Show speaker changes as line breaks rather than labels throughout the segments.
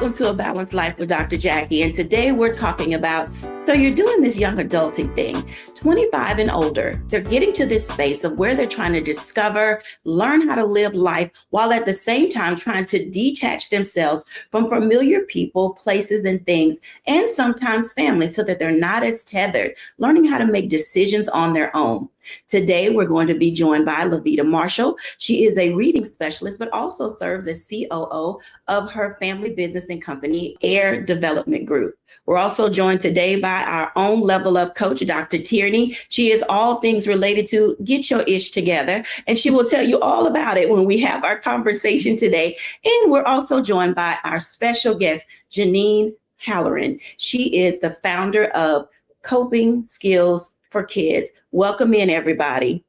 Welcome to A Balanced Life with Dr. Jacquie. And today we're talking about, so you're doing this young adulting thing, 25 and older. They're getting to this space of where they're trying to discover, learn how to live life, while at the same time trying to detach themselves from familiar people, places, and things, and sometimes family, so that they're not as tethered, learning how to make decisions on their own. Today, we're going to be joined by Lavita Marshall. She is a reading specialist, but also serves as COO of her family business and company, Air Development Group. We're also joined today by our own level up coach, Dr. Tierney. She is all things related to get your ish together, and she will tell you all about it when we have our conversation today. And we're also joined by our special guest, Janine Halloran. She is the founder of Coping Skills for Kids. Welcome in, everybody.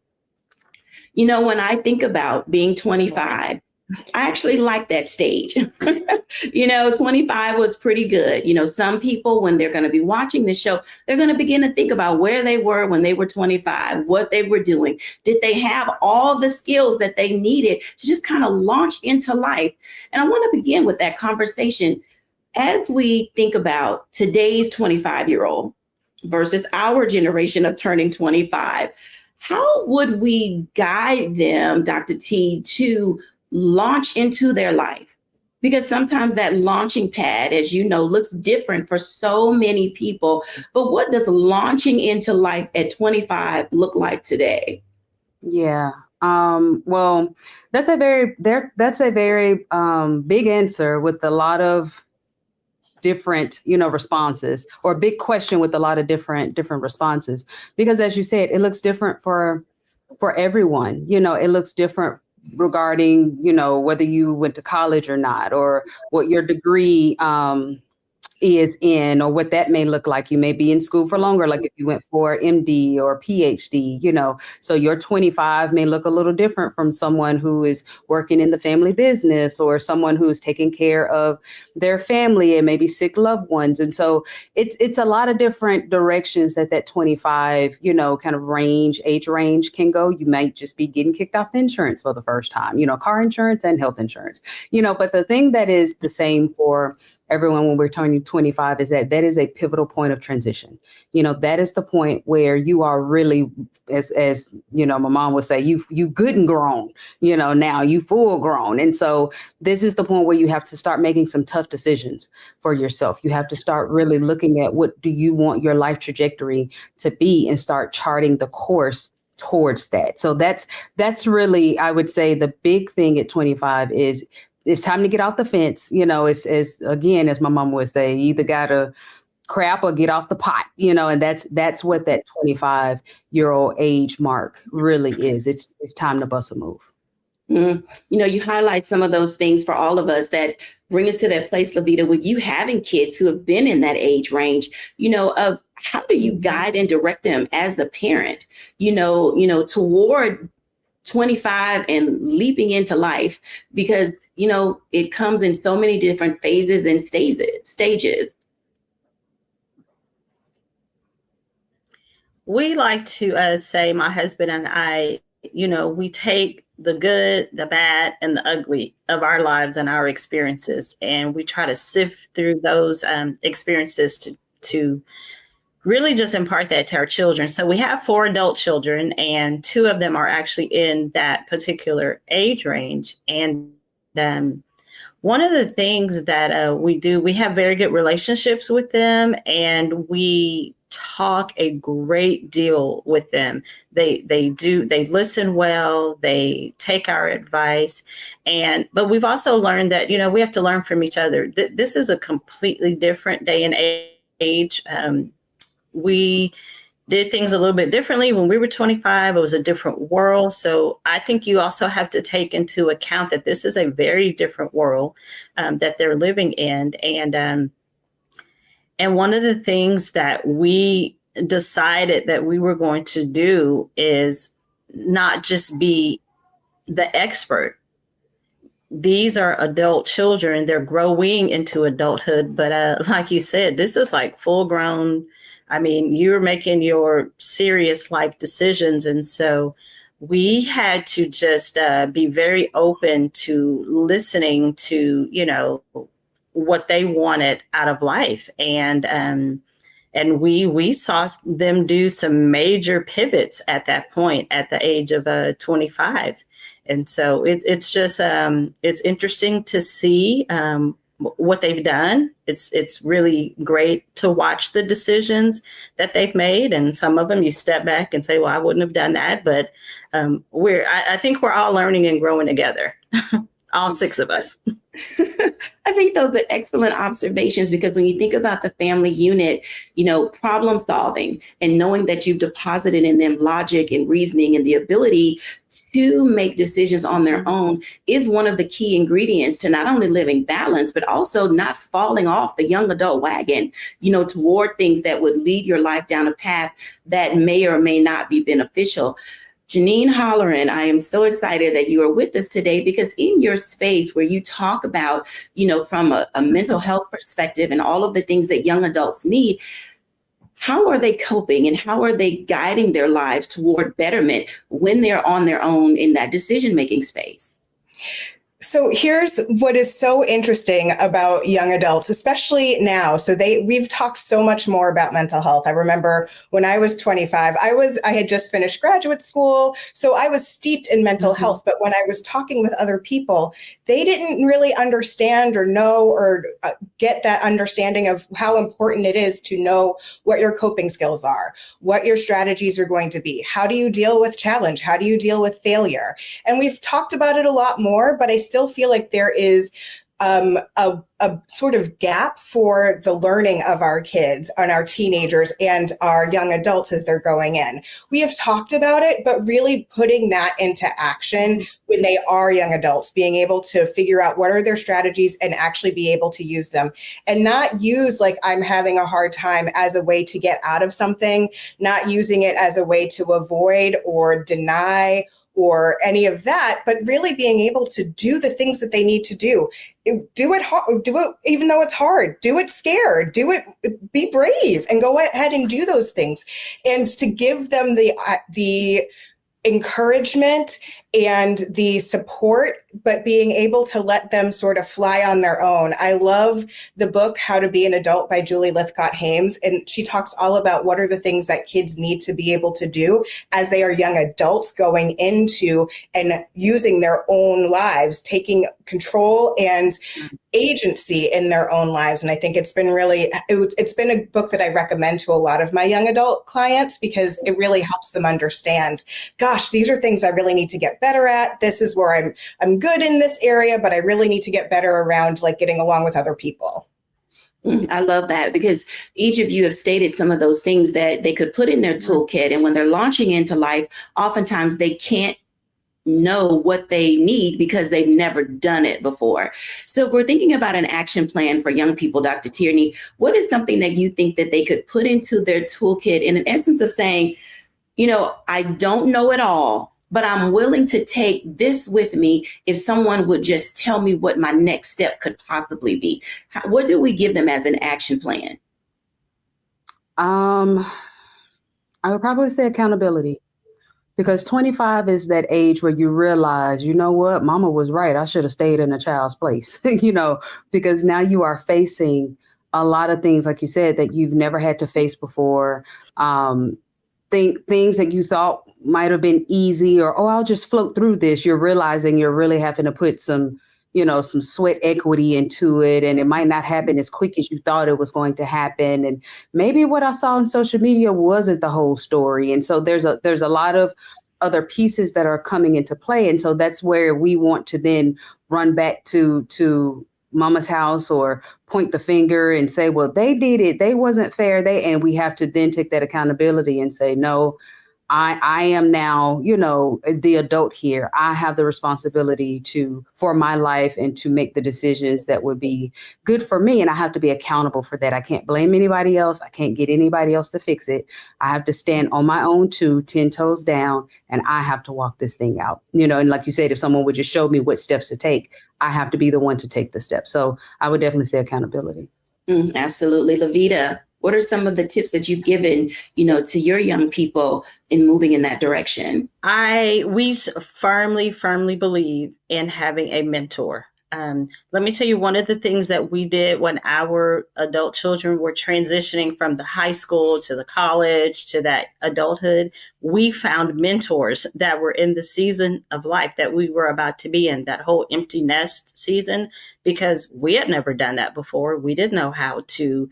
You know, when I think about being 25, I actually like that stage. 25 was pretty good. Some people, when they're going to be watching this show, they're going to begin to think about where they were when they were 25, what they were doing. Did they have all the skills that they needed to just kind of launch into life? And I want to begin with that conversation as we think about today's 25-year-old versus our generation of turning 25. How would we guide them, Dr. T, to launch into their life? Because sometimes that launching pad, as you know, looks different for so many people. But what does launching into life at 25 look like today?
Yeah. Well, that's a very big answer with a lot of different, responses, or a big question with a lot of different responses. Because as you said, it looks different for everyone. It looks different regarding, whether you went to college or not, or what your degree is in, or what that may look like. You may be in school for longer, like if you went for MD or PhD, so your 25 may look a little different from someone who is working in the family business, or someone who's taking care of their family and maybe sick loved ones. And so it's a lot of different directions that 25, kind of age range can go. You might just be getting kicked off the insurance for the first time, car insurance and health insurance, but the thing that is the same for everyone when we're turning 25 is that is a pivotal point of transition. That is the point where you are really, as my mom would say, you good and grown, now you full grown. And so this is the point where you have to start making some tough decisions for yourself. You have to start really looking at what do you want your life trajectory to be, and start charting the course towards that. So that's really, I would say, the big thing at 25 is it's time to get off the fence. It's again, as my mom would say, you either got to crap or get off the pot, and that's what that 25-year-old age mark really is. It's time to bust a move.
You highlight some of those things for all of us that bring us to that place, Lavita, with you having kids who have been in that age range, of how do you guide and direct them as a parent, toward 25 and leaping into life, because, it comes in so many different phases and stages.
We like to say, my husband and I, we take the good, the bad, and the ugly of our lives and our experiences, and we try to sift through those experiences to really just impart that to our children. So we have 4 adult children, and 2 of them are actually in that particular age range. And one of the things that we do, we have very good relationships with them, and we talk a great deal with them. They listen well, they take our advice. But we've also learned that, we have to learn from each other. This is a completely different day and age. We did things a little bit differently when we were 25. It was a different world. So I think you also have to take into account that this is a very different world that they're living in. And one of the things that we decided that we were going to do is not just be the expert. These are adult children. They're growing into adulthood. But like you said, this is like full grown. I mean, you're making your serious life decisions. And so we had to just be very open to listening to, what they wanted out of life. And we saw them do some major pivots at that point at the age of 25. And so it's just it's interesting to see what they've done. It's really great to watch the decisions that they've made. And some of them you step back and say, well, I wouldn't have done that. But I think we're all learning and growing together, all 6 of us.
I think those are excellent observations, because when you think about the family unit, problem solving and knowing that you've deposited in them logic and reasoning and the ability to make decisions on their own is one of the key ingredients to not only living balanced, but also not falling off the young adult wagon, toward things that would lead your life down a path that may or may not be beneficial. Janine Holloran, I am so excited that you are with us today, because in your space where you talk about, from a mental health perspective and all of the things that young adults need, how are they coping and how are they guiding their lives toward betterment when they're on their own in that decision-making space?
So here's what is so interesting about young adults, especially now. So we've talked so much more about mental health. I remember when I was 25, I had just finished graduate school. So I was steeped in mental health. But when I was talking with other people, they didn't really understand or know or get that understanding of how important it is to know what your coping skills are, what your strategies are going to be. How do you deal with challenge? How do you deal with failure? And we've talked about it a lot more, but I still feel like there is a sort of gap for the learning of our kids and our teenagers and our young adults as they're going in. We have talked about it, but really putting that into action when they are young adults, being able to figure out what are their strategies and actually be able to use them, and not use like I'm having a hard time as a way to get out of something, not using it as a way to avoid or deny or any of that, but really being able to do the things that they need to do. Do it even though it's hard. Do it scared. Do it, be brave and go ahead and do those things. And to give them the encouragement and the support, but being able to let them sort of fly on their own. I love the book, How to Be an Adult by Julie Lythcott-Haims. And she talks all about what are the things that kids need to be able to do as they are young adults going into and using their own lives, taking control and agency in their own lives. And I think it's been a book that I recommend to a lot of my young adult clients, because it really helps them understand, gosh, these are things I really need to get better at. This is where I'm good in this area, but I really need to get better around like getting along with other people.
I love that, because each of you have stated some of those things that they could put in their toolkit. And when they're launching into life, oftentimes they can't know what they need because they've never done it before. So if we're thinking about an action plan for young people, Dr. Tierney, what is something that you think that they could put into their toolkit in an essence of saying, I don't know it all, but I'm willing to take this with me if someone would just tell me what my next step could possibly be? What do we give them as an action plan?
I would probably say accountability, because 25 is that age where you realize, you know what, mama was right. I should have stayed in a child's place, because now you are facing a lot of things, like you said, that you've never had to face before. Things that you thought might have been easy, or, oh, I'll just float through this. You're realizing you're really having to put some sweat equity into it. And it might not happen as quick as you thought it was going to happen. And maybe what I saw on social media wasn't the whole story. And so there's a lot of other pieces that are coming into play. And so that's where we want to then run back to mama's house or point the finger and say, well, they did it. They wasn't fair. And we have to then take that accountability and say, no, I am now, the adult here. I have the responsibility for my life and to make the decisions that would be good for me. And I have to be accountable for that. I can't blame anybody else. I can't get anybody else to fix it. I have to stand on my own 10 toes down, and I have to walk this thing out. And like you said, if someone would just show me what steps to take, I have to be the one to take the steps. So I would definitely say accountability.
Absolutely. Lavita, what are some of the tips that you've given, to your young people in moving in that direction?
We firmly believe in having a mentor. Let me tell you, one of the things that we did when our adult children were transitioning from the high school to the college to that adulthood, we found mentors that were in the season of life that we were about to be in, that whole empty nest season, because we had never done that before. We didn't know how to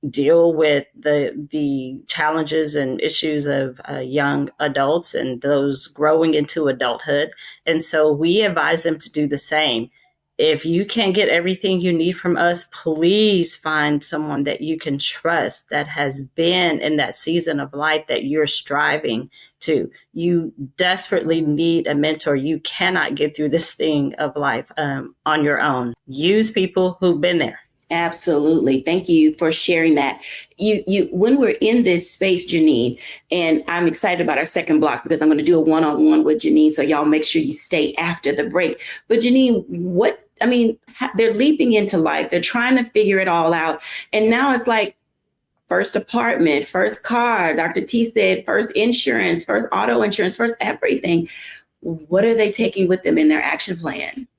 deal with the challenges and issues of young adults and those growing into adulthood. And so we advise them to do the same. If you can't get everything you need from us, please find someone that you can trust that has been in that season of life that you're striving to. You desperately need a mentor. You cannot get through this thing of life on your own. Use people who've been there.
Absolutely. Thank you for sharing that. You when we're in this space, Janine, and I'm excited about our second block because I'm going to do a one-on-one with Janine. So y'all make sure you stay after the break. But Janine, they're leaping into life. They're trying to figure it all out. And now it's like first apartment, first car. Dr. T said first insurance, first auto insurance, first everything. What are they taking with them in their action plan?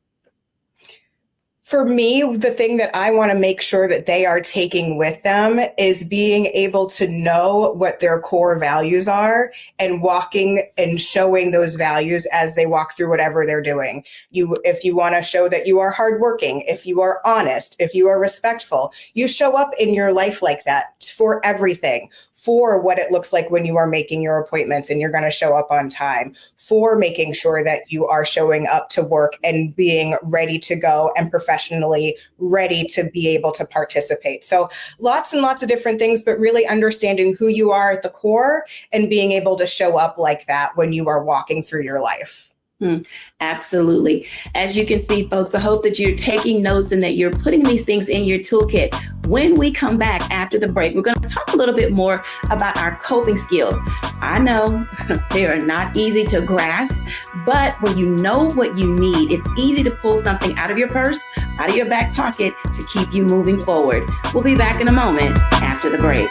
For me, the thing that I want to make sure that they are taking with them is being able to know what their core values are and walking and showing those values as they walk through whatever they're doing. If you want to show that you are hardworking, if you are honest, if you are respectful, you show up in your life like that for everything. For what it looks like when you are making your appointments and you're going to show up on time, for making sure that you are showing up to work and being ready to go and professionally ready to be able to participate. So lots and lots of different things, but really understanding who you are at the core and being able to show up like that when you are walking through your life.
Absolutely. As you can see, folks, I hope that you're taking notes and that you're putting these things in your toolkit. When we come back after the break, we're going to talk a little bit more about our coping skills. I know they are not easy to grasp, but when you know what you need, it's easy to pull something out of your purse, out of your back pocket to keep you moving forward. We'll be back in a moment after the break.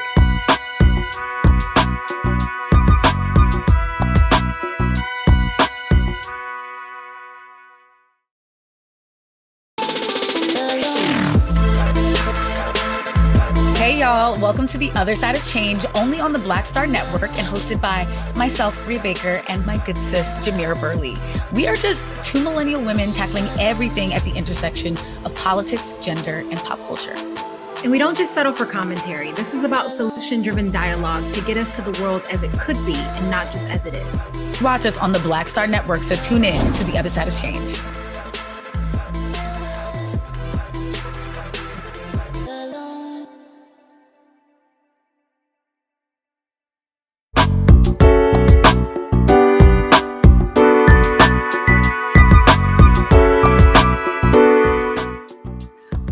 Hey y'all, welcome to The Other Side of Change, only on the Black Star Network and hosted by myself, Rhea Baker, and my good sis, Jamira Burley. We are just two millennial women tackling everything at the intersection of politics, gender, and pop culture.
And we don't just settle for commentary. This is about solution-driven dialogue to get us to the world as it could be and not just as it is.
Watch us on the Black Star Network, so tune in to The Other Side of Change.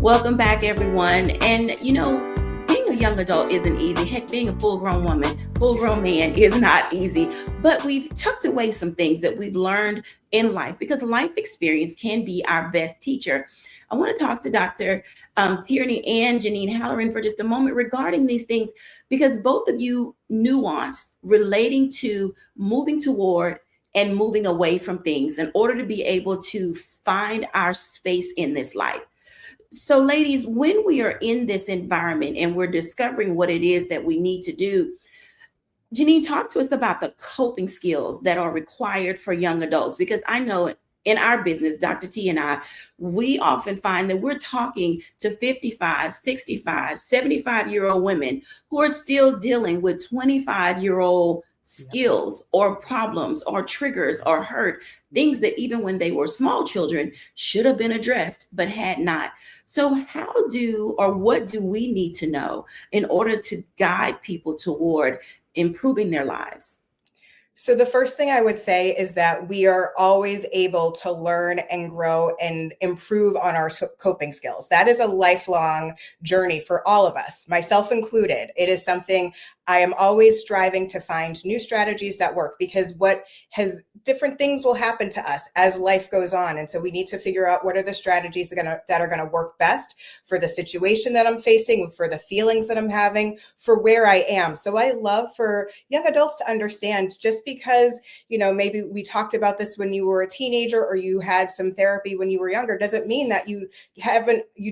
Welcome back, everyone. And being a young adult isn't easy. Heck, being a full-grown woman, full-grown man is not easy. But we've tucked away some things that we've learned in life because life experience can be our best teacher. I want to talk to Dr. Tierney and Janine Halloran for just a moment regarding these things, because both of you nuance relating to moving toward and moving away from things in order to be able to find our space in this life. So ladies, when we are in this environment and we're discovering what it is that we need to do, Janine, talk to us about the coping skills that are required for young adults, because I know in our business, Dr. T and I, we often find that we're talking to 55, 65, 75-year-old women who are still dealing with 25-year-old skills or problems or triggers or hurt, things that even when they were small children should have been addressed but had not. So what do we need to know in order to guide people toward improving their lives?
So the first thing I would say is that we are always able to learn and grow and improve on our coping skills. That is a lifelong journey for all of us, myself included. It is something I am always striving to find new strategies that work, because different things will happen to us as life goes on. And so we need to figure out what are the strategies that are going to work best for the situation that I'm facing, for the feelings that I'm having, for where I am. So I love for young adults to understand, just because, maybe we talked about this when you were a teenager or you had some therapy when you were younger, doesn't mean that you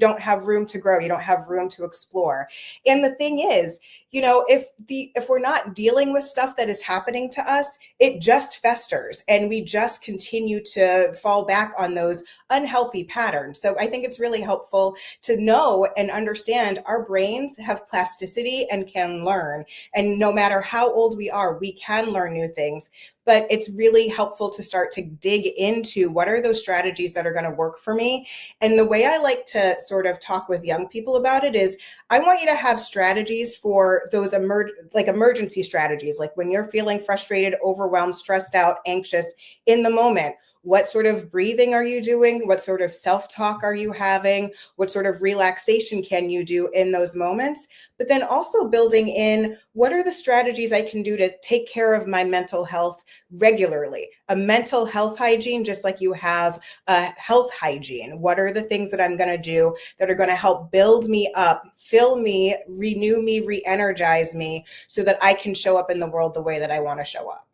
don't have room to grow. You don't have room to explore. And the thing is, if we're not dealing with stuff that is happening to us, it just festers and we just continue to fall back on those unhealthy patterns. So I think it's really helpful to know and understand our brains have plasticity and can learn. And no matter how old we are, we can learn new things. But it's really helpful to start to dig into what are those strategies that are going to work for me. And the way I like to sort of talk with young people about it is, I want you to have strategies for those emergency strategies, like when you're feeling frustrated, overwhelmed, stressed out, anxious in the moment. What sort of breathing are you doing? What sort of self-talk are you having? What sort of relaxation can you do in those moments? But then also building in, what are the strategies I can do to take care of my mental health regularly? A mental health hygiene, just like you have a health hygiene. What are the things that I'm going to do that are going to help build me up, fill me, renew me, re-energize me, so that I can show up in the world the way that I want to show up?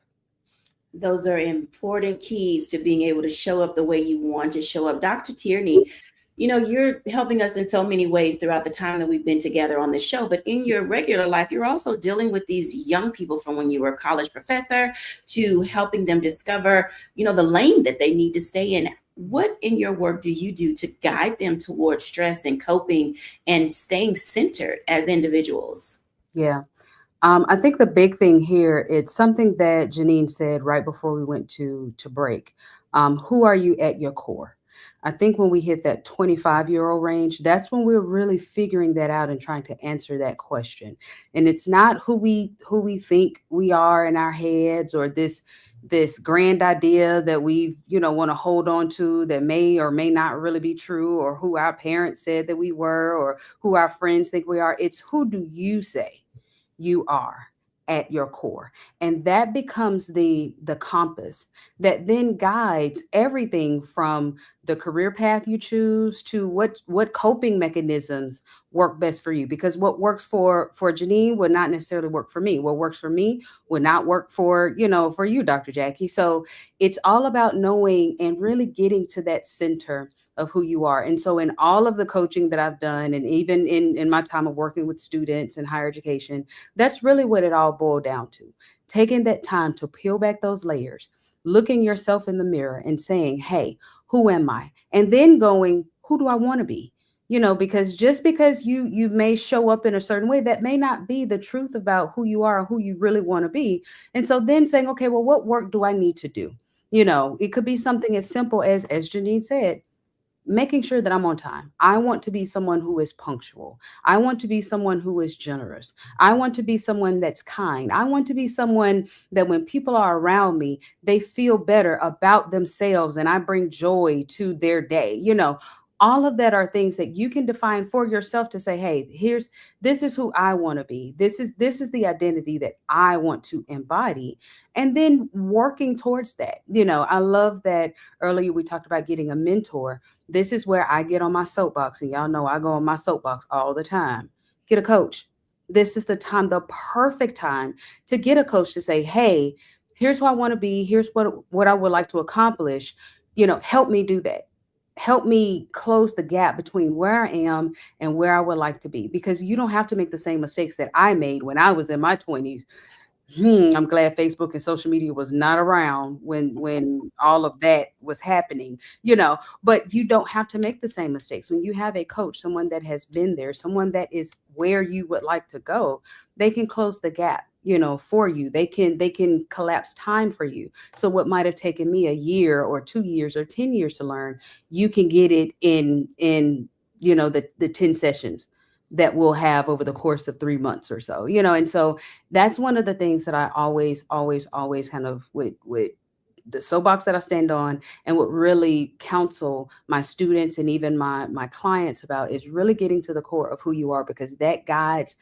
Those are important keys to being able to show up the way you want to show up. Dr. Tierney, you're helping us in so many ways throughout the time that we've been together on this show. But in your regular life, you're also dealing with these young people, from when you were a college professor to helping them discover, the lane that they need to stay in. What in your work do you do to guide them towards stress and coping and staying centered as individuals?
Yeah. I think the big thing here, it's something that Janine said right before we went to break. Who are you at your core? I think when we hit that 25-year-old range, that's when we're really figuring that out and trying to answer that question. And it's not who we think we are in our heads, or this grand idea that we want to hold on to that may or may not really be true, or who our parents said that we were, or who our friends think we are. It's, who do you say you are at your core? And that becomes the compass that then guides everything from the career path you choose to what coping mechanisms work best for you. Because what works for Janine would not necessarily work for me. What works for me would not work for you, Dr. Jacquie. So it's all about knowing and really getting to that center of who you are. And so in all of the coaching that I've done, and even in my time of working with students in higher education, that's really what it all boiled down to. Taking that time to peel back those layers, looking yourself in the mirror and saying, hey, who am I? And then going, who do I want to be? Because just because you may show up in a certain way, that may not be the truth about who you are, or who you really want to be. And so then saying, okay, well, what work do I need to do? It could be something as simple as Janine said, making sure that I'm on time. I want to be someone who is punctual. I want to be someone who is generous. I want to be someone that's kind. I want to be someone that when people are around me, they feel better about themselves and I bring joy to their day. All of that are things that you can define for yourself to say, hey, this is who I want to be. This is the identity that I want to embody. And then working towards that. I love that earlier we talked about getting a mentor. This is where I get on my soapbox, and y'all know I go on my soapbox all the time. Get a coach. This is the perfect time to get a coach to say, hey, here's who I want to be. Here's what I would like to accomplish. Help me do that. Help me close the gap between where I am and where I would like to be, because you don't have to make the same mistakes that I made when I was in my 20s. I'm glad Facebook and social media was not around when all of that was happening, but you don't have to make the same mistakes. When you have a coach, someone that has been there, someone that is where you would like to go, they can close the gap, for you. They can collapse time for you. So what might have taken me a year or 2 years or 10 years to learn, you can get it in the 10 sessions that we'll have over the course of 3 months or so, and so that's one of the things that I always kind of with the soapbox that I stand on, and what really counsel my students and even my clients about, is really getting to the core of who you are, because that guides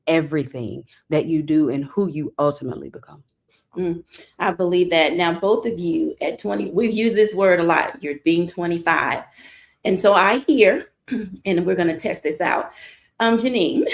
everything that you do and who you ultimately become.
I believe that. Now, both of you at 20, we've used this word a lot. You're being 25. And so I hear, and we're going to test this out. Janine,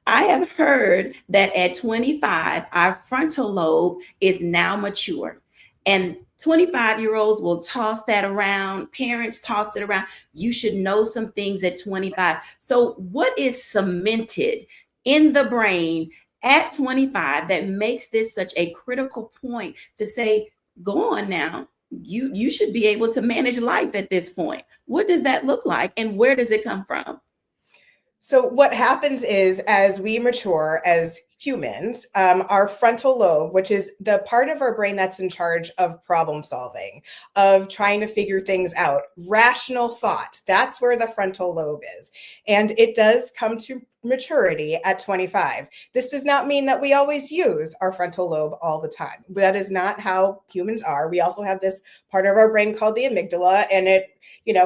I have heard that at 25, our frontal lobe is now mature. And 25-year-olds will toss that around. Parents toss it around. You should know some things at 25. So, what is cemented in the brain at 25 that makes this such a critical point to say, go on now? You should be able to manage life at this point. What does that look like, and where does it come from?
So what happens is, as we mature as humans, our frontal lobe, which is the part of our brain that's in charge of problem solving, of trying to figure things out, rational thought, that's where the frontal lobe is. And it does come to maturity at 25. This does not mean that we always use our frontal lobe all the time. That is not how humans are. We also have this part of our brain called the amygdala, and it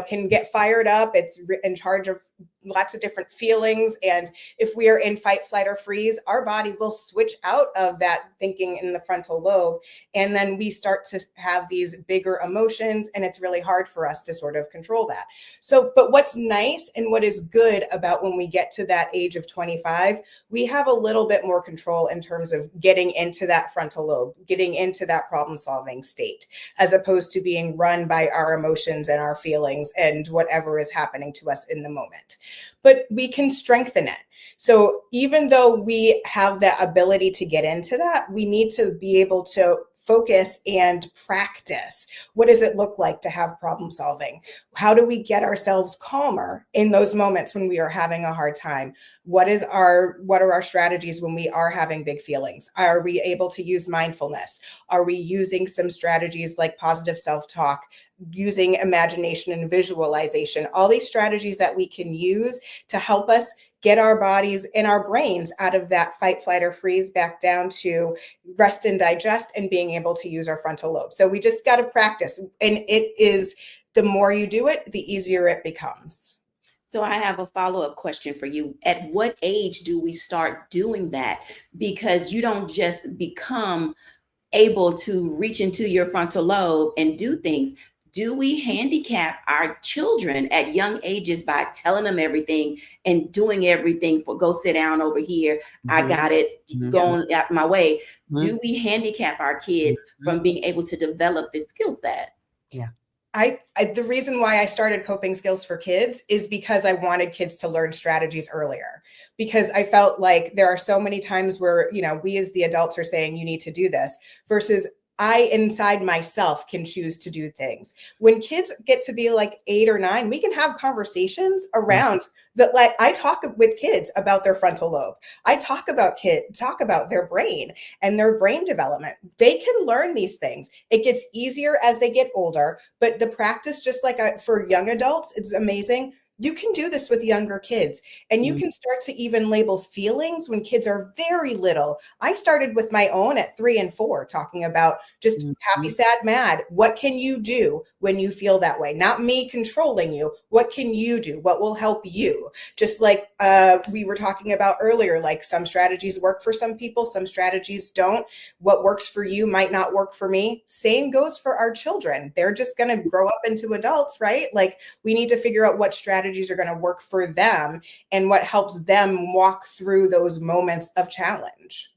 can get fired up. It's in charge of lots of different feelings. And if we are in fight, flight, or freeze, our body will switch out of that thinking in the frontal lobe. And then we start to have these bigger emotions, and it's really hard for us to sort of control that. So, but what's nice and what is good about when we get to that age of 25, we have a little bit more control in terms of getting into that frontal lobe, getting into that problem solving state, as opposed to being run by our emotions and our feelings and whatever is happening to us in the moment. But we can strengthen it. So even though we have that ability to get into that, we need to be able to focus and practice. What does it look like to have problem solving? How do we get ourselves calmer in those moments when we are having a hard time? What are our strategies when we are having big feelings? Are we able to use mindfulness? Are we using some strategies like positive self-talk, using imagination and visualization? All these strategies that we can use to help us get our bodies and our brains out of that fight, flight, or freeze back down to rest and digest and being able to use our frontal lobe. So we just got to practice. And it is, the more you do it, the easier it becomes.
So I have a follow-up question for you. At what age do we start doing that? Because you don't just become able to reach into your frontal lobe and do things. Do we handicap our children at young ages by telling them everything and doing everything for go sit down over here? I got it, going out my way. Do we handicap our kids from being able to develop this skill set?
Yeah.
The reason why I started Coping Skills for Kids is because I wanted kids to learn strategies earlier, because I felt like there are so many times where, we as the adults are saying you need to do this versus I inside myself can choose to do things. When kids get to be like 8 or 9, we can have conversations around that. Like I talk with kids about their frontal lobe. I talk about their brain and their brain development. They can learn these things. It gets easier as they get older, but the practice, just like for young adults, it's amazing. You can do this with younger kids, and you can start to even label feelings when kids are very little. I started with my own at 3 and 4, talking about just happy, sad, mad. What can you do when you feel that way? Not me controlling you. What can you do? What will help you? Just like we were talking about earlier, like some strategies work for some people, some strategies don't. What works for you might not work for me. Same goes for our children. They're just going to grow up into adults, right? Like we need to figure out what strategies are going to work for them and what helps them walk through those moments of challenge.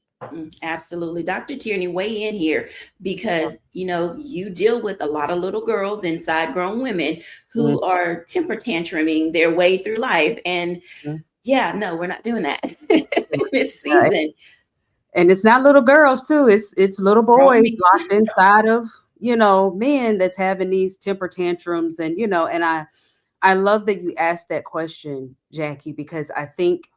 Absolutely. Dr. Tierney, weigh in here because, you deal with a lot of little girls inside grown women who are temper tantruming their way through life. And no, we're not doing that this season.
Right. And it's not little girls too. It's little boys locked inside of, men that's having these temper tantrums. And, and I love that you asked that question, Jackie, because I think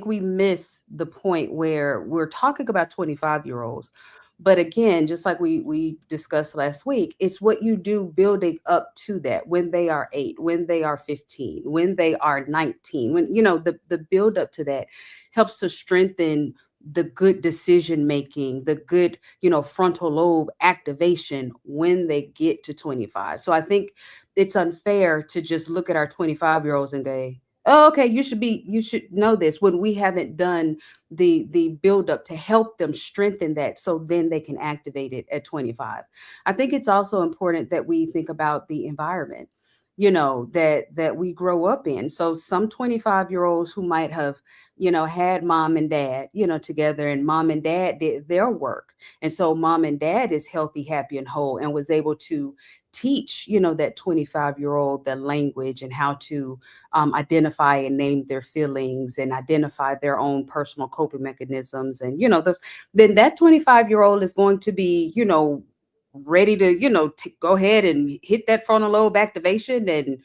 we miss the point where we're talking about 25-year-olds. But again, just like we discussed last week, it's what you do building up to that when they are 8, when they are 15, when they are 19, when, the build up to that helps to strengthen the good decision making, the good, frontal lobe activation when they get to 25. So I think it's unfair to just look at our 25-year-olds and oh, okay, you should know this, when we haven't done the build up to help them strengthen that so then they can activate it at 25. I think it's also important that we think about the environment, that we grow up in. So some 25-year-olds who might have, had mom and dad, together, and mom and dad did their work. And so mom and dad is healthy, happy, and whole, and was able to teach, that 25-year-old the language and how to identify and name their feelings and identify their own personal coping mechanisms. And, then that 25-year-old is going to be, ready to, go ahead and hit that frontal lobe activation and,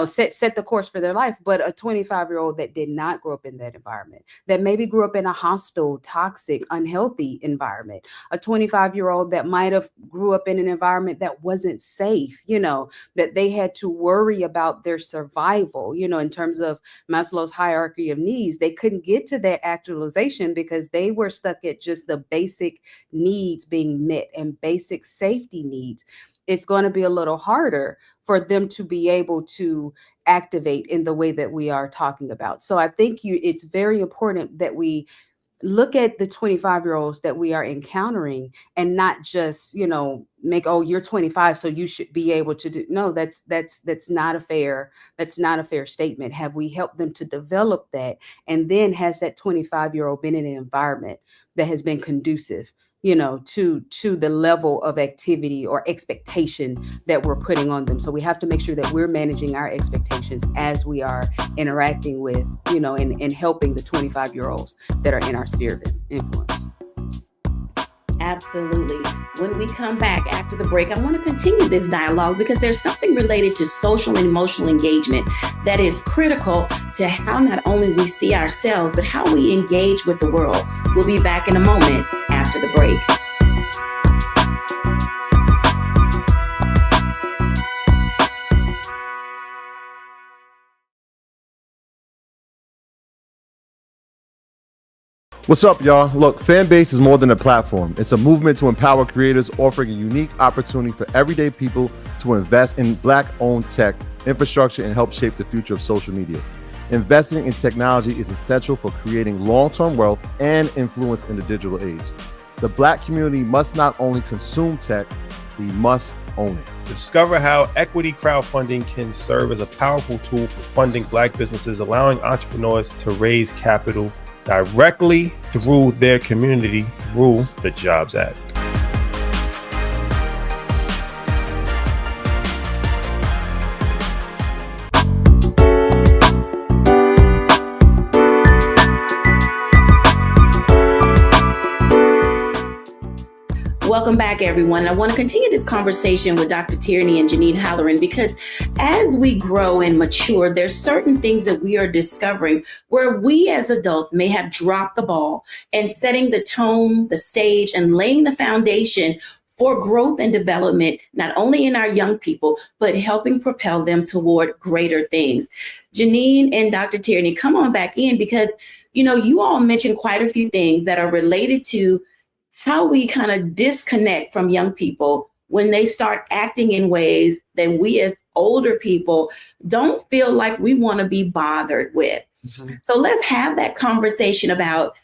set the course for their life. But a 25-year-old that did not grow up in that environment, that maybe grew up in a hostile, toxic, unhealthy environment, a 25-year-old that might have grew up in an environment that wasn't safe, that they had to worry about their survival, in terms of Maslow's hierarchy of needs. They couldn't get to that actualization because they were stuck at just the basic needs being met and basic safety needs. It's going to be a little harder for them to be able to activate in the way that we are talking about. So I think it's very important that we look at the 25-year-olds that we are encountering and not just, make, oh, you're 25, so you should be able to do. No, that's not a fair statement. Have we helped them to develop that? And then has that 25-year-old been in an environment that has been conducive, to the level of activity or expectation that we're putting on them? So we have to make sure that we're managing our expectations as we are interacting with, and helping the 25-year-olds that are in our sphere of influence.
Absolutely. When we come back after the break, I want to continue this dialogue because there's something related to social and emotional engagement that is critical to how not only we see ourselves, but how we engage with the world. We'll be back in a moment after the break.
What's up, y'all? Look, Fanbase is more than a platform. It's a movement to empower creators, offering a unique opportunity for everyday people to invest in Black-owned tech, infrastructure, and help shape the future of social media. Investing in technology is essential for creating long-term wealth and influence in the digital age. The Black community must not only consume tech, we must own it.
Discover how equity crowdfunding can serve as a powerful tool for funding Black businesses, allowing entrepreneurs to raise capital directly through their community through the Jobs Act.
Welcome back, everyone. I want to continue this conversation with Dr. Tierney and Janine Halloran because as we grow and mature, there's certain things that we are discovering where we as adults may have dropped the ball and setting the tone, the stage, and laying the foundation for growth and development, not only in our young people, but helping propel them toward greater things. Janine and Dr. Tierney, come on back in because, you all mentioned quite a few things that are related to how we kind of disconnect from young people when they start acting in ways that we as older people don't feel like we want to be bothered with. Mm-hmm. So let's have that conversation about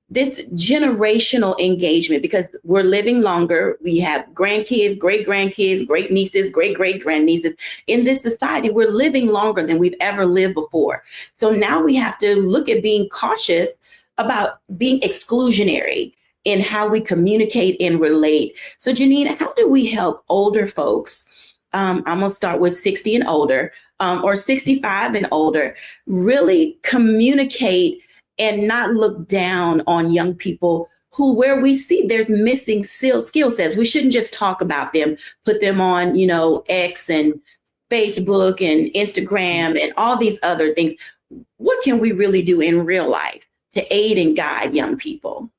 this generational engagement because we're living longer. We have grandkids, great-grandkids, great-nieces, great-great-grandnieces. In this society, we're living longer than we've ever lived before. So now we have to look at being cautious about being exclusionary in how we communicate and relate. So Janine, how do we help older folks? I'm gonna start with 60 and older, or 65 and older, really communicate and not look down on young people where we see there's missing skill sets. We shouldn't just talk about them, put them on, X and Facebook and Instagram and all these other things. What can we really do in real life to aid and guide young people?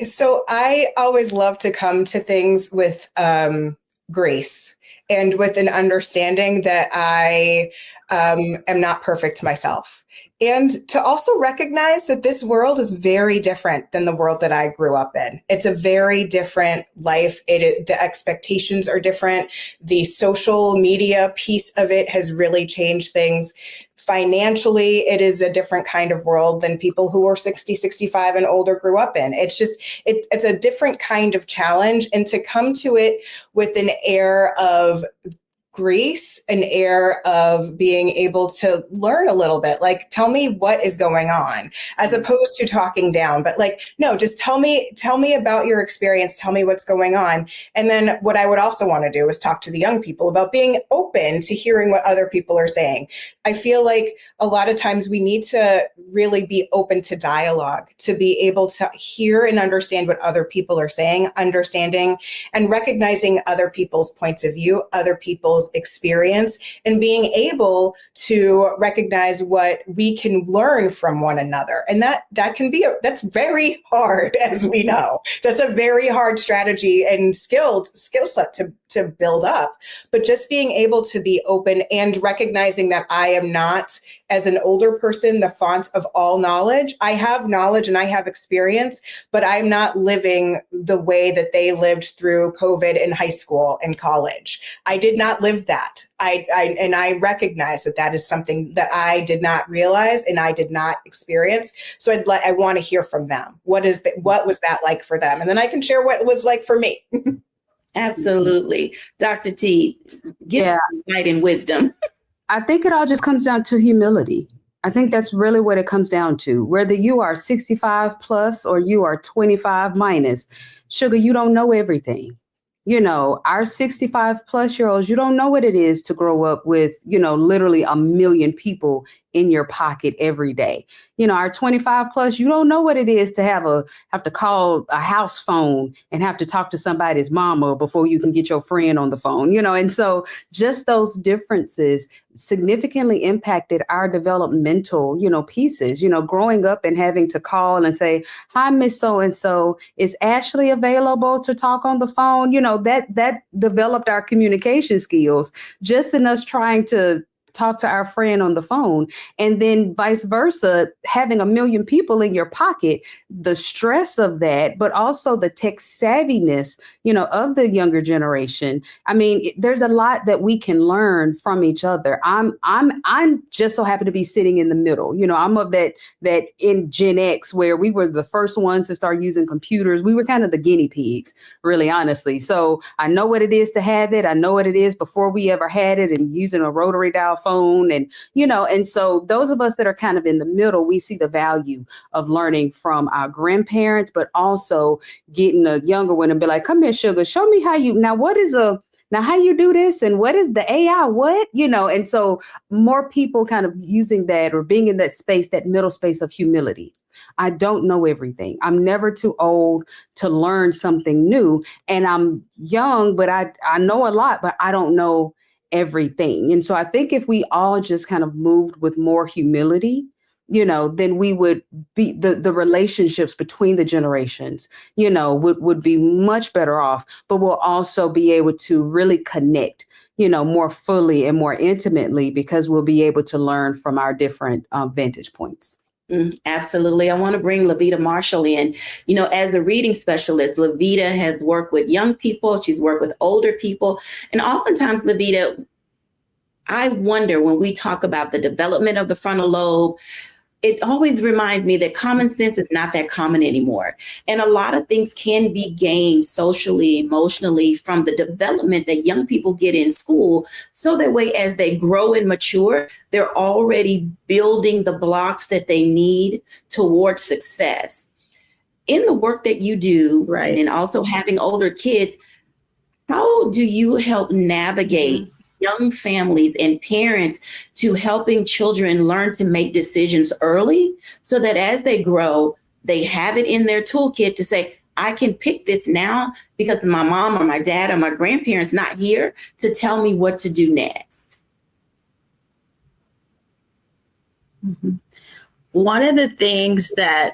So I always love to come to things with grace and with an understanding that I am not perfect myself. And to also recognize that this world is very different than the world that I grew up in. It's a very different life. The expectations are different. The social media piece of it has really changed things. Financially, it is a different kind of world than people who are 60, 65 and older grew up in. It's just, it's a different kind of challenge. And to come to it with an air of grace, an air of being able to learn a little bit, like, tell me what is going on, as opposed to talking down, but like, no, just tell me about your experience, tell me what's going on. And then what I would also want to do is talk to the young people about being open to hearing what other people are saying. I feel like a lot of times we need to really be open to dialogue, to be able to hear and understand what other people are saying, understanding and recognizing other people's points of view, other people's experience, and being able to recognize what we can learn from one another. And that's very hard, as we know. That's a very hard strategy and skill set to build up. But just being able to be open and recognizing that I am not, as an older person, the font of all knowledge. I have knowledge and I have experience, but I'm not living the way that they lived through COVID in high school and college. I did not live that. I recognize that is something that I did not realize and I did not experience. So I want to hear from them. What was that like for them? And then I can share what it was like for me.
Absolutely. Dr. T, give us some light and wisdom.
I think it all just comes down to humility. I think that's really what it comes down to. Whether you are 65 plus or you are 25 minus, sugar, you don't know everything. You know, our 65 plus year olds, you don't know what it is to grow up with, literally a million people in your pocket every day. Our 25 plus, you don't know what it is to have to call a house phone and have to talk to somebody's mama before you can get your friend on the phone, and so just those differences significantly impacted our developmental, pieces, growing up and having to call and say, hi, Miss So-and-so, is Ashley available to talk on the phone? That developed our communication skills just in us trying to talk to our friend on the phone. And then vice versa, having a million people in your pocket, the stress of that, but also the tech savviness, of the younger generation. I mean, there's a lot that we can learn from each other. I'm just so happy to be sitting in the middle. I'm of that in Gen X where we were the first ones to start using computers. We were kind of the guinea pigs, really, honestly. So I know what it is to have it. I know what it is before we ever had it, and using a rotary dial phone. And so those of us that are kind of in the middle, we see the value of learning from our grandparents, but also getting a younger one and be like, come here, sugar, show me how you do this, and what is the AI, and so more people kind of using that or being in that space, that middle space of humility. I don't know everything. I'm never too old to learn something new, and I'm young, but I know a lot, but I don't know everything. And so I think if we all just kind of moved with more humility, then we would be the relationships between the generations, would be much better off, but we'll also be able to really connect, more fully and more intimately, because we'll be able to learn from our different vantage points.
Absolutely. I want to bring Levita Marshall in. As a reading specialist, Levita has worked with young people. She's worked with older people. And oftentimes, Levita, I wonder when we talk about the development of the frontal lobe, it always reminds me that common sense is not that common anymore. And a lot of things can be gained socially, emotionally from the development that young people get in school. So that way, as they grow and mature, they're already building the blocks that they need towards success. In the work that you do, right, and also having older kids, how do you help navigate young families and parents to helping children learn to make decisions early, so that as they grow, they have it in their toolkit to say, I can pick this now because my mom or my dad or my grandparents not here to tell me what to do next?
Mm-hmm. One of the things that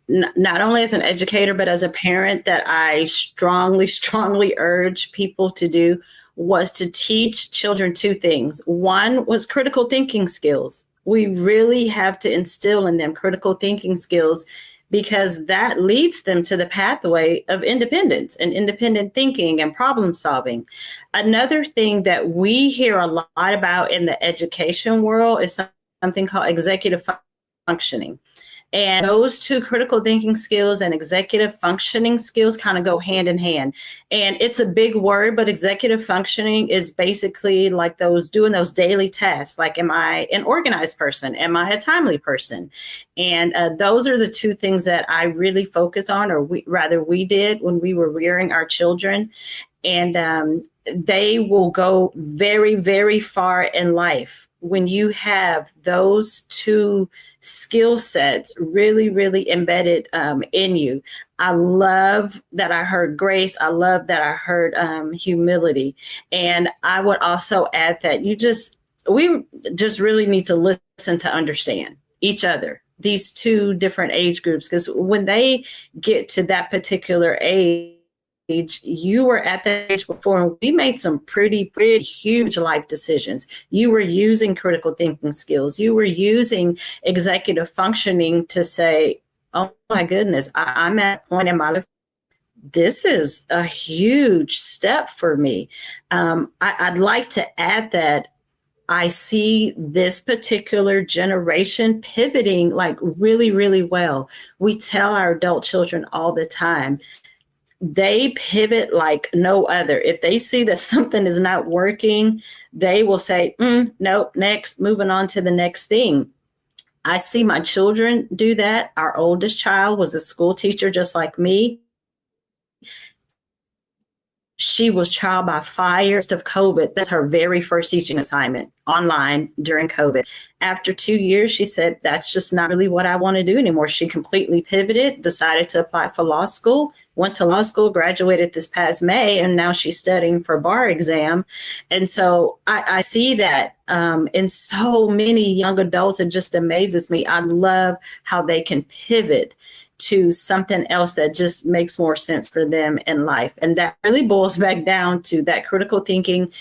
not only as an educator, but as a parent, that I strongly urge people to do, was to teach children two things. One was critical thinking skills. We really have to instill in them critical thinking skills, because that leads them to the pathway of independence and independent thinking and problem solving. Another thing that we hear a lot about in the education world is something called executive functioning. And those two, critical thinking skills and executive functioning skills, kind of go hand in hand. And it's a big word, but executive functioning is basically like doing those daily tasks. Like, am I an organized person? Am I a timely person? And those are the two things that I really focused on, or we did when we were rearing our children. And they will go very, very far in life when you have those two skill sets really, really embedded in you. I love that I heard grace. I love that I heard humility. And I would also add that we just really need to listen to understand each other, these two different age groups, because when they get to that particular age, you were at that age before, and we made some pretty huge life decisions. You were using critical thinking skills. You were using executive functioning to say, oh my goodness, I'm at a point in my life. This is a huge step for me. I'd like to add that I see this particular generation pivoting like really, really well. We tell our adult children all the time, they pivot like no other. If they see that something is not working, they will say, nope, next, moving on to the next thing. I see my children do that. Our oldest child was a school teacher just like me. She was trial by fire of COVID. That's her very first teaching assignment online during COVID. After 2 years, she said, that's just not really what I want to do anymore. She completely pivoted, decided to apply for law school, went to law school, graduated this past May, and now she's studying for bar exam. And so I see that in so many young adults. It just amazes me. I love how they can pivot to something else that just makes more sense for them in life. And that really boils back down to that critical thinking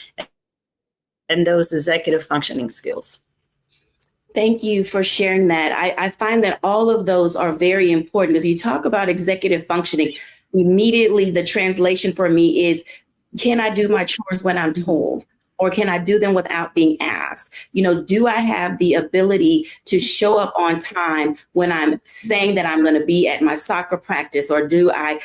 and those executive functioning skills.
Thank you for sharing that. I find that all of those are very important. As you talk about executive functioning, immediately the translation for me is, can I do my chores when I'm told? Or can I do them without being asked? Do I have the ability to show up on time when I'm saying that I'm going to be at my soccer practice? Or do I,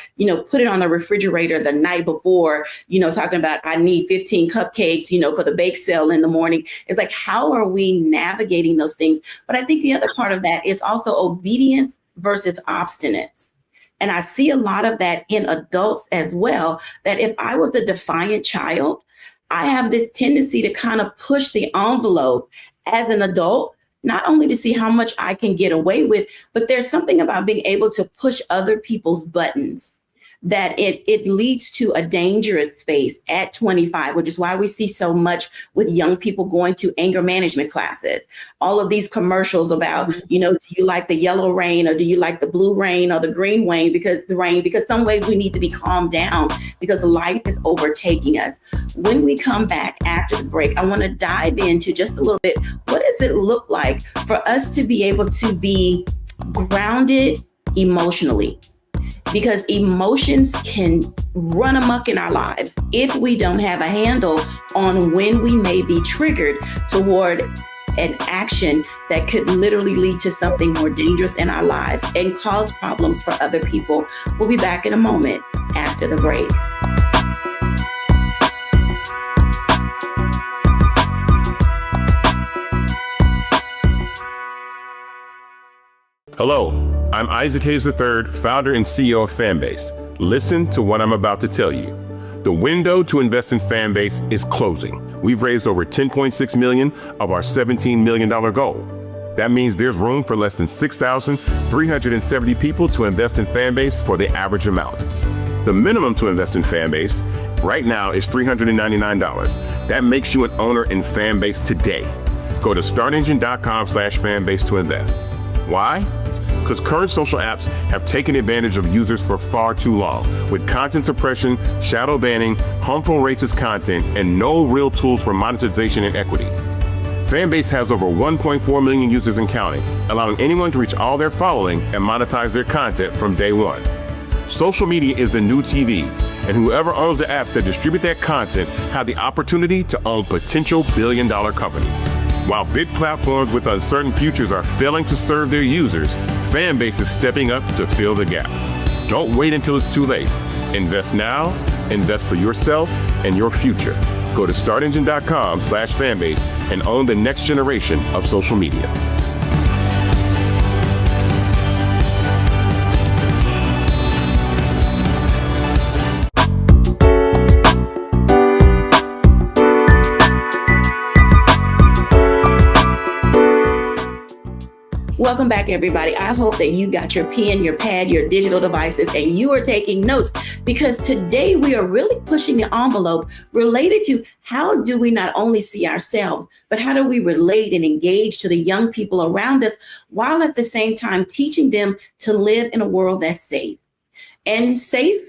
put it on the refrigerator the night before, talking about I need 15 cupcakes, for the bake sale in the morning? It's like, how are we navigating those things? But I think the other part of that is also obedience versus obstinance. And I see a lot of that in adults as well, that if I was a defiant child, I have this tendency to kind of push the envelope as an adult, not only to see how much I can get away with, but there's something about being able to push other people's buttons that it leads to a dangerous space at 25, which is why we see so much with young people going to anger management classes. All of these commercials about, do you like the yellow rain, or do you like the blue rain or the green rain? Because some ways we need to be calmed down because life is overtaking us. When we come back after the break, I want to dive into just a little bit. What does it look like for us to be able to be grounded emotionally? Because emotions can run amok in our lives if we don't have a handle on when we may be triggered toward an action that could literally lead to something more dangerous in our lives and cause problems for other people. We'll be back in a moment after the break.
Hello, I'm Isaac Hayes III, founder and CEO of Fanbase. Listen to what I'm about to tell you. The window to invest in Fanbase is closing. We've raised over $10.6 million of our $17 million goal. That means there's room for less than 6,370 people to invest in Fanbase for the average amount. The minimum to invest in Fanbase right now is $399. That makes you an owner in Fanbase today. Go to startengine.com/fanbase to invest. Why? because current social apps have taken advantage of users for far too long, with content suppression, shadow banning, harmful racist content, and no real tools for monetization and equity. Fanbase has over 1.4 million users and counting, allowing anyone to reach all their following and monetize their content from day one. Social media is the new TV, and whoever owns the apps that distribute that content have the opportunity to own potential billion-dollar companies. While big platforms with uncertain futures are failing to serve their users, Fanbase is stepping up to fill the gap. Don't wait until it's too late. Invest now, invest for yourself and your future. Go to startengine.com/fanbase and own the next generation of social media.
Welcome back, everybody. I hope that you got your pen, your pad, your digital devices, and you are taking notes, because today we are really pushing the envelope related to how do we not only see ourselves, but how do we relate and engage to the young people around us, while at the same time teaching them to live in a world that's safe. And safe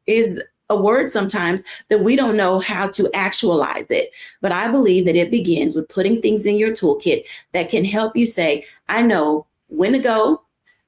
is a word sometimes that we don't know how to actualize it. But I believe that it begins with putting things in your toolkit that can help you say, I know when to go,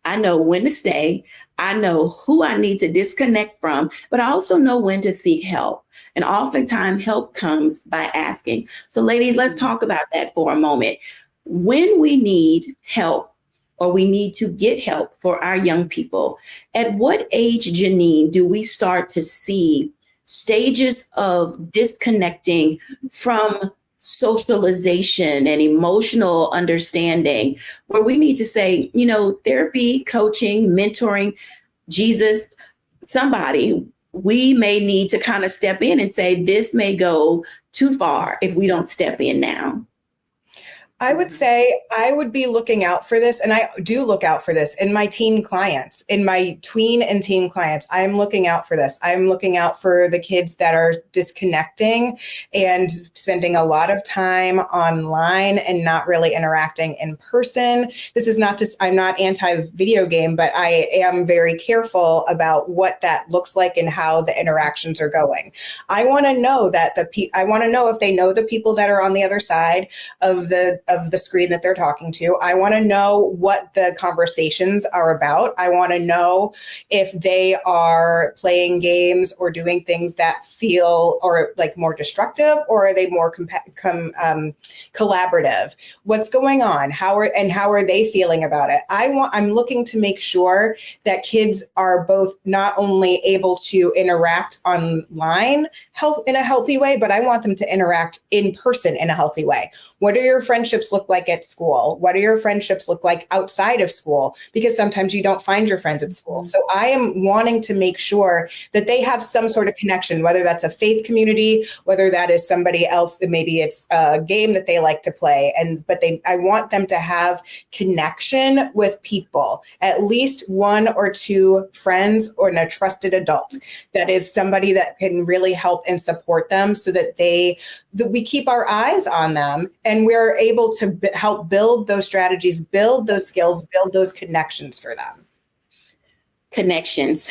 I know when to stay, I know who I need to disconnect from, but I also know when to seek help. And oftentimes help comes by asking. So ladies, let's talk about that for a moment. When we need help, or we need to get help for our young people, at what age, Janine, do we start to see stages of disconnecting from socialization and emotional understanding, where we need to say, you know, therapy, coaching, mentoring, Jesus, somebody, we may need to kind of step in and say, this may go too far if we don't step in now?
I would say I would be looking out for this, and I do look out for this in my teen clients, in my tween and teen clients. I'm looking out for this. I'm looking out for the kids that are disconnecting and spending a lot of time online and not really interacting in person. This is not just, I'm not anti-video game, but I am very careful about what that looks like and how the interactions are going. I want to know that I want to know if they know the people that are on the other side of the screen that they're talking to. I want to know what the conversations are about. I want to know if they are playing games or doing things that feel or like more destructive, or are they more collaborative? What's going on? How are they feeling about it? I'm looking to make sure that kids are both not only able to interact online in a healthy way, but I want them to interact in person in a healthy way. What do your friendships look like at school? What do your friendships look like outside of school? Because sometimes you don't find your friends at school. So I am wanting to make sure that they have some sort of connection, whether that's a faith community, whether that is somebody else, that maybe it's a game that they like to play. I want them to have connection with people, at least one or two friends or a trusted adult that is somebody that can really help and support them, so that we keep our eyes on them and we're able to help build those strategies, build those skills, build those connections for them.
Connections.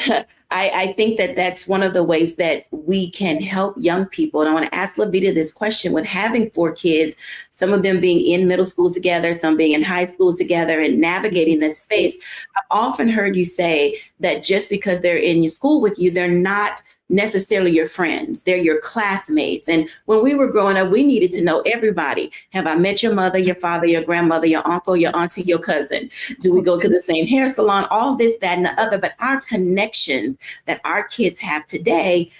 I think that that's one of the ways that we can help young people. And I want to ask Lavita this question: with having 4 kids, some of them being in middle school together, some being in high school together, and navigating this space, I've often heard you say that just because they're in your school with you, they're not necessarily your friends, they're your classmates. And when we were growing up, we needed to know everybody. Have I met your mother, your father, your grandmother, your uncle, your auntie, your cousin? Do we go to the same hair salon? All this, that, and the other. But our connections that our kids have today,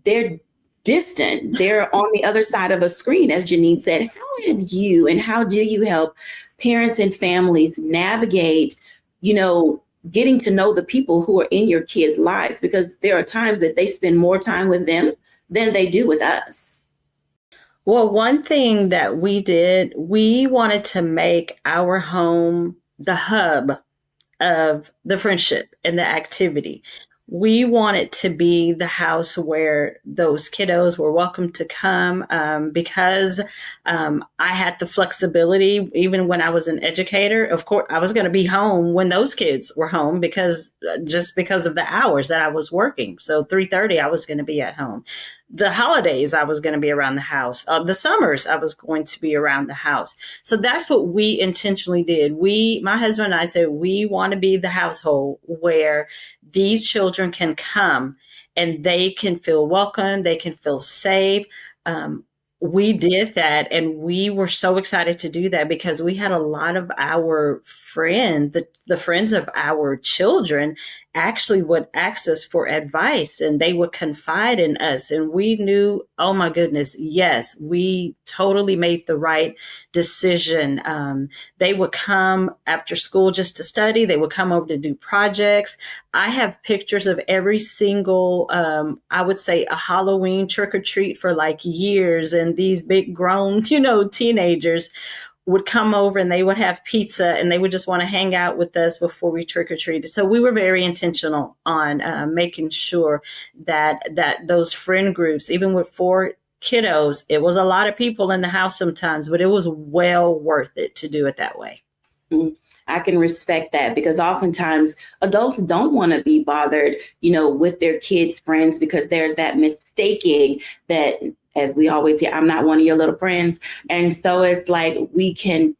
they're distant. They're on the other side of a screen, as Janine said. How have you and how do you help parents and families navigate, getting to know the people who are in your kids' lives? Because there are times that they spend more time with them than they do with us.
Well, one thing that we did, we wanted to make our home the hub of the friendship and the activity. we wanted to be the house where those kiddos were welcome to come, because I had the flexibility. Even when I was an educator, of course, I was going to be home when those kids were home because of the hours that I was working. So 3:30, I was going to be at home. The holidays, I was going to be around the house. The summers, I was going to be around the house. So that's what we intentionally did. My husband and I said, we want to be the household where these children can come and they can feel welcome. They can feel safe. We did that, and we were so excited to do that because we had a lot of our friends, the friends of our children, actually would ask us for advice, and they would confide in us. And we knew, oh my goodness, yes, we totally made the right decision. They would come after school just to study. They would come over to do projects. I have pictures of every single, I would say, a Halloween trick or treat for like years. And these big grown, teenagers would come over and they would have pizza and they would just want to hang out with us before we trick or treated. So we were very intentional on making sure that those friend groups, even with 4 kiddos, it was a lot of people in the house sometimes, but it was well worth it to do it that way.
I can respect that because oftentimes adults don't want to be bothered, with their kids' friends because there's that mistaking that, as we always hear, I'm not one of your little friends. And so it's like we can,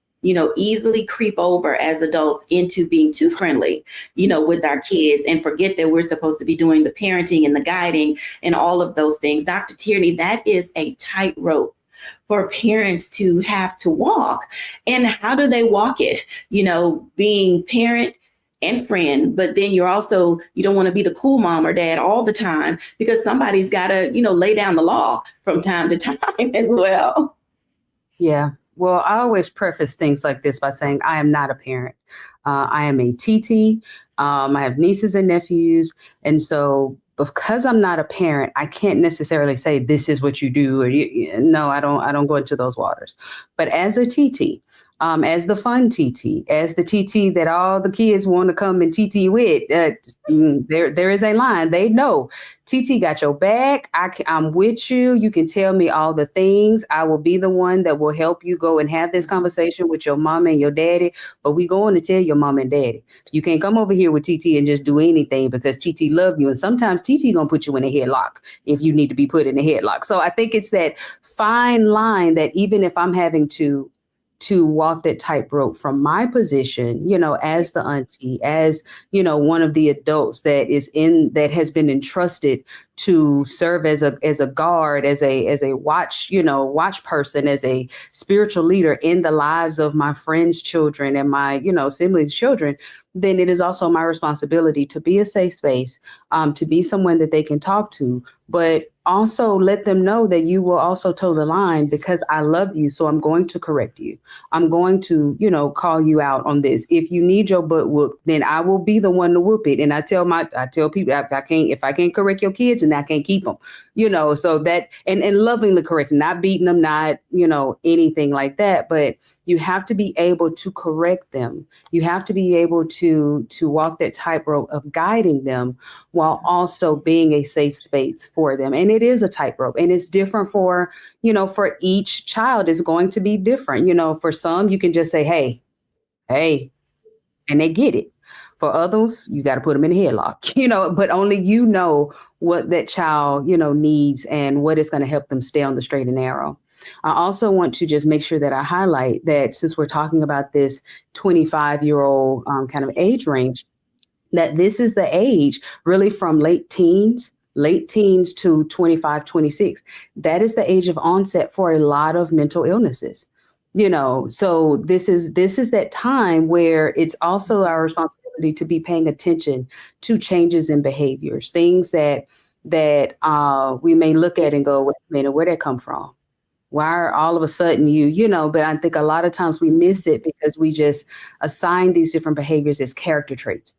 easily creep over as adults into being too friendly, with our kids and forget that we're supposed to be doing the parenting and the guiding and all of those things. Dr. Tierney, that is a tightrope for parents to have to walk. And how do they walk it? Being parent and friend, but then you don't want to be the cool mom or dad all the time because somebody's got to, lay down the law from time to time as well.
Yeah. Well, I always preface things like this by saying I am not a parent. I am a TT. I have nieces and nephews. And so because I'm not a parent, I can't necessarily say this is what you do. Or no, I don't go into those waters. But as a TT, as the fun TT, as the TT that all the kids want to come and TT with, there is a line. They know TT got your back. I'm with you. You can tell me all the things. I will be the one that will help you go and have this conversation with your mom and your daddy. But we going to tell your mom and daddy. You can't come over here with TT and just do anything because TT love you. And sometimes TT gonna put you in a headlock if you need to be put in a headlock. So I think it's that fine line that even if I'm having to walk that tightrope from my position, as the auntie, as, one of the adults that has been entrusted to serve as a guard, as a watch person, as a spiritual leader in the lives of my friends' children and my, siblings' children, then it is also my responsibility to be a safe space, to be someone that they can talk to, but also let them know that you will also toe the line because I love you. So I'm going to correct you. I'm going to, call you out on this. If you need your butt whooped, then I will be the one to whoop it. And I tell people if I can't correct your kids, and I can't keep them, so that, and lovingly correct, not beating them, not, anything like that. But you have to be able to correct them. You have to be able to walk that tightrope of guiding them while also being a safe space for them. And it is a tightrope, and it's different for each child is going to be different. For some, you can just say, hey, and they get it. For others, you got to put them in a headlock, but only what that child, needs and what is going to help them stay on the straight and narrow. I also want to just make sure that I highlight that since we're talking about this 25-year-old kind of age range, that this is the age really from late teens to 25, 26. That is the age of onset for a lot of mental illnesses. So this is that time where it's also our responsibility to be paying attention to changes in behaviors, things that we may look at and go, wait a minute, where'd that come from? Why are all of a sudden but I think a lot of times we miss it because we just assign these different behaviors as character traits.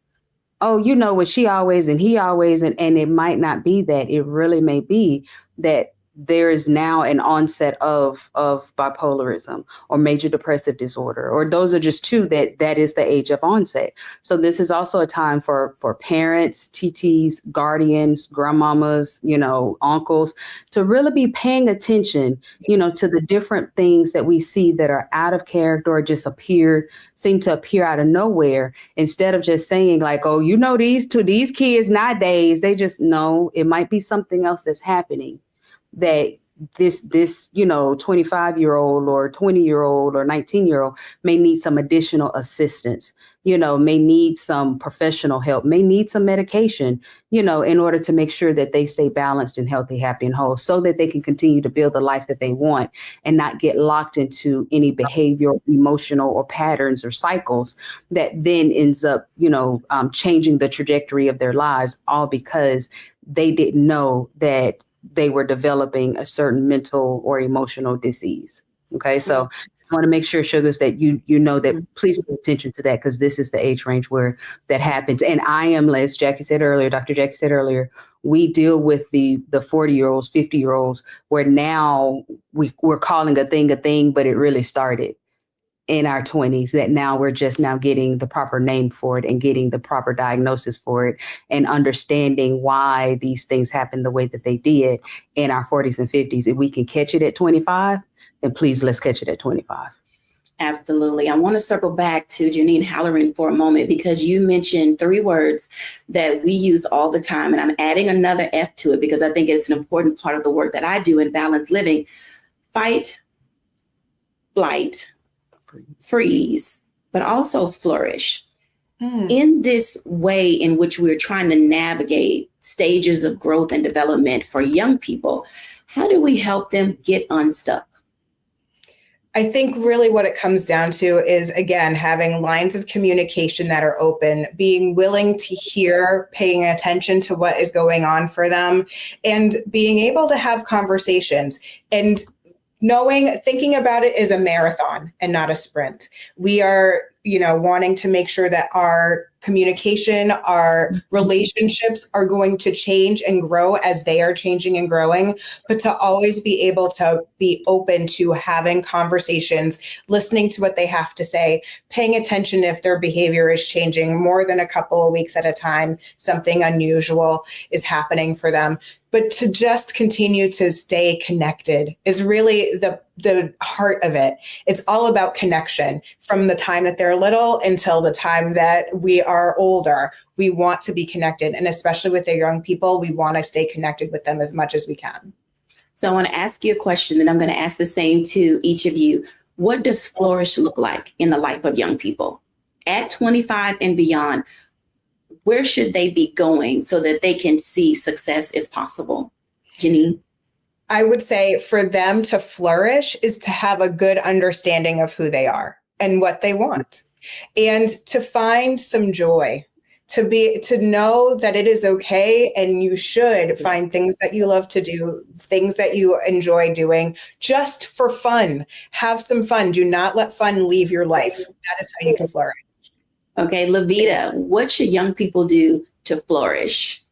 Oh, what she always and he always, and it might not be that. It really may be that there is now an onset of bipolarism or major depressive disorder, or those are just two that is the age of onset. So this is also a time for parents, TTs, guardians, grandmamas, uncles, to really be paying attention, to the different things that we see that are out of character or just seem to appear out of nowhere, instead of just saying like, oh, these kids nowadays, they just know it might be something else that's happening, that this 25-year-old or 20-year-old or 19-year-old may need some additional assistance, may need some professional help, may need some medication, in order to make sure that they stay balanced and healthy, happy and whole, so that they can continue to build the life that they want and not get locked into any behavioral, emotional, or patterns or cycles that then ends up, changing the trajectory of their lives, all because they didn't know that they were developing a certain mental or emotional disease. Okay. So I want to make sure, Sugars, that you know that please pay attention to that, because this is the age range where that happens. And I am, as Jackie said earlier, Dr. Jackie said earlier, we deal with the 40-year-olds, 50-year-olds, where now we're calling a thing, but it really started in our 20s, that now we're just now getting the proper name for it and getting the proper diagnosis for it and understanding why these things happen the way that they did in our 40s and 50s. If we can catch it at 25, then please let's catch it at 25.
Absolutely. I want to circle back to Janine Halloran for a moment, because you mentioned 3 words that we use all the time. And I'm adding another F to it because I think it's an important part of the work that I do in balanced living: fight, flight, freeze, but also flourish. In this way in which we're trying to navigate stages of growth and development for young people, how do we help them get unstuck?
I think really what it comes down to is, again, having lines of communication that are open, being willing to hear, paying attention to what is going on for them, and being able to have conversations and thinking about it as a marathon and not a sprint. We are, wanting to make sure that our communication, our relationships are going to change and grow as they are changing and growing, but to always be able to be open to having conversations, listening to what they have to say, paying attention if their behavior is changing more than a couple of weeks at a time, something unusual is happening for them. But to just continue to stay connected is really the heart of it. It's all about connection from the time that they're little until the time that we are older. We want to be connected. And especially with the young people, we want to stay connected with them as much as we can.
So I want to ask you a question, and I'm going to ask the same to each of you. What does flourish look like in the life of young people at 25 and beyond? Where should they be going so that they can see success is possible? Janine?
I would say for them to flourish is to have a good understanding of who they are and what they want, and to find some joy, to know that it is okay and you should find things that you love to do, things that you enjoy doing, just for fun. Have some fun. Do not let fun leave your life. That is how you can flourish.
Okay, Levita, what should young people do to flourish?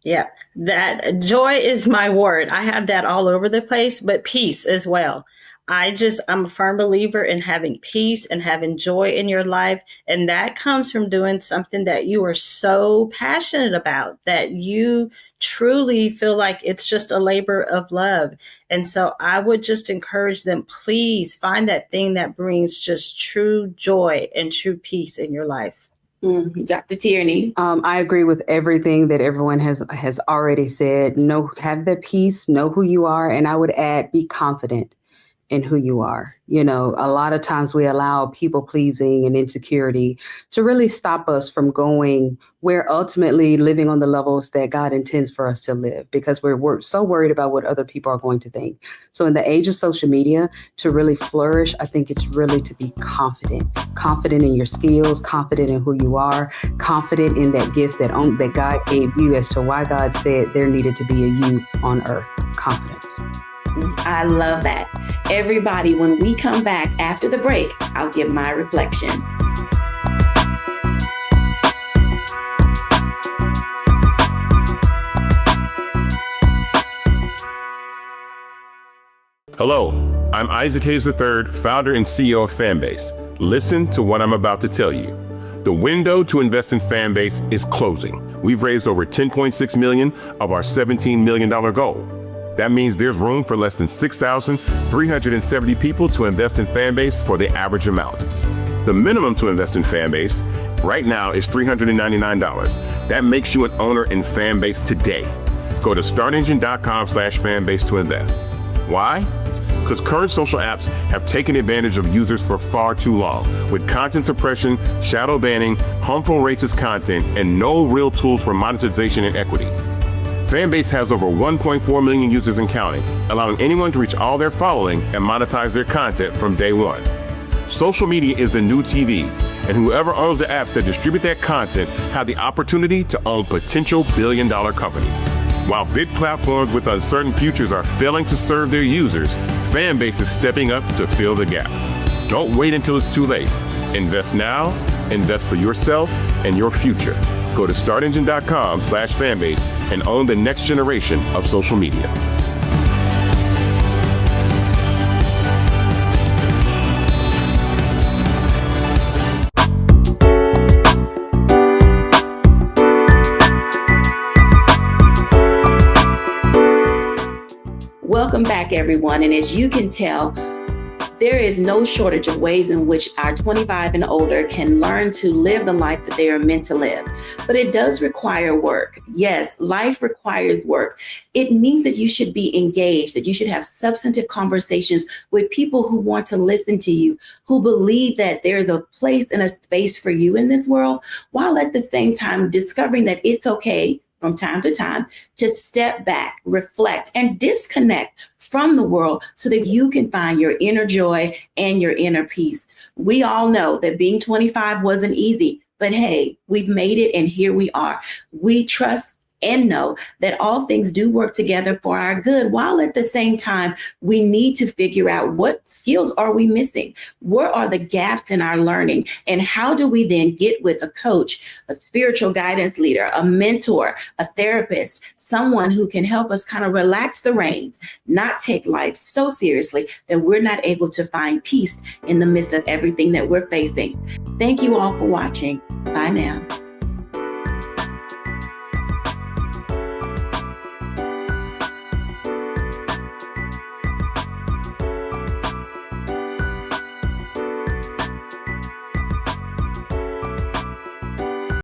Yeah, that joy is my word. I have that all over the place, but peace as well. I'm a firm believer in having peace and having joy in your life. And that comes from doing something that you are so passionate about, that you truly feel like it's just a labor of love. And so I would just encourage them, please find that thing that brings just true joy and true peace in your life.
Dr. Tierney.
I agree with everything that everyone has already said. Have the peace, know who you are. And I would add, be confident in who you are. A lot of times we allow people pleasing and insecurity to really stop us from going where ultimately living on the levels that God intends for us to live, because we're so worried about what other people are going to think. So in the age of social media, to really flourish, I think it's really to be confident in your skills, confident in who you are, confident in that gift that God gave you, as to why God said there needed to be a you on earth. Confidence.
I love that. Everybody, when we come back after the break, I'll give my reflection.
Hello, I'm Isaac Hayes III, founder and CEO of Fanbase. Listen to what I'm about to tell you. The window to invest in Fanbase is closing. We've raised over $10.6 million of our $17 million goal. That means there's room for less than 6,370 people to invest in Fanbase for the average amount. The minimum to invest in Fanbase right now is $399. That makes you an owner in Fanbase today. Go to startengine.com/fanbase to invest. Why? Because current social apps have taken advantage of users for far too long, with content suppression, shadow banning, harmful racist content, and no real tools for monetization and equity. Fanbase has over 1.4 million users and counting, allowing anyone to reach all their following and monetize their content from day one. Social media is the new TV, and whoever owns the apps that distribute that content have the opportunity to own potential billion-dollar companies. While big platforms with uncertain futures are failing to serve their users, Fanbase is stepping up to fill the gap. Don't wait until it's too late. Invest now, invest for yourself and your future. Go to startengine.com/fanbase and own the next generation of social media.
Welcome back, everyone. And as you can tell, there is no shortage of ways in which our 25 and older can learn to live the life that they are meant to live. But it does require work. Yes, life requires work. It means that you should be engaged, that you should have substantive conversations with people who want to listen to you, who believe that there's a place and a space for you in this world, while at the same time discovering that it's okay from time to time to step back, reflect, and disconnect from the world so that you can find your inner joy and your inner peace. We all know that being 25 wasn't easy, but hey, we've made it and here we are. We trust and know that all things do work together for our good, while at the same time, we need to figure out what skills are we missing? Where are the gaps in our learning? And how do we then get with a coach, a spiritual guidance leader, a mentor, a therapist, someone who can help us kind of relax the reins, not take life so seriously that we're not able to find peace in the midst of everything that we're facing. Thank you all for watching. Bye now.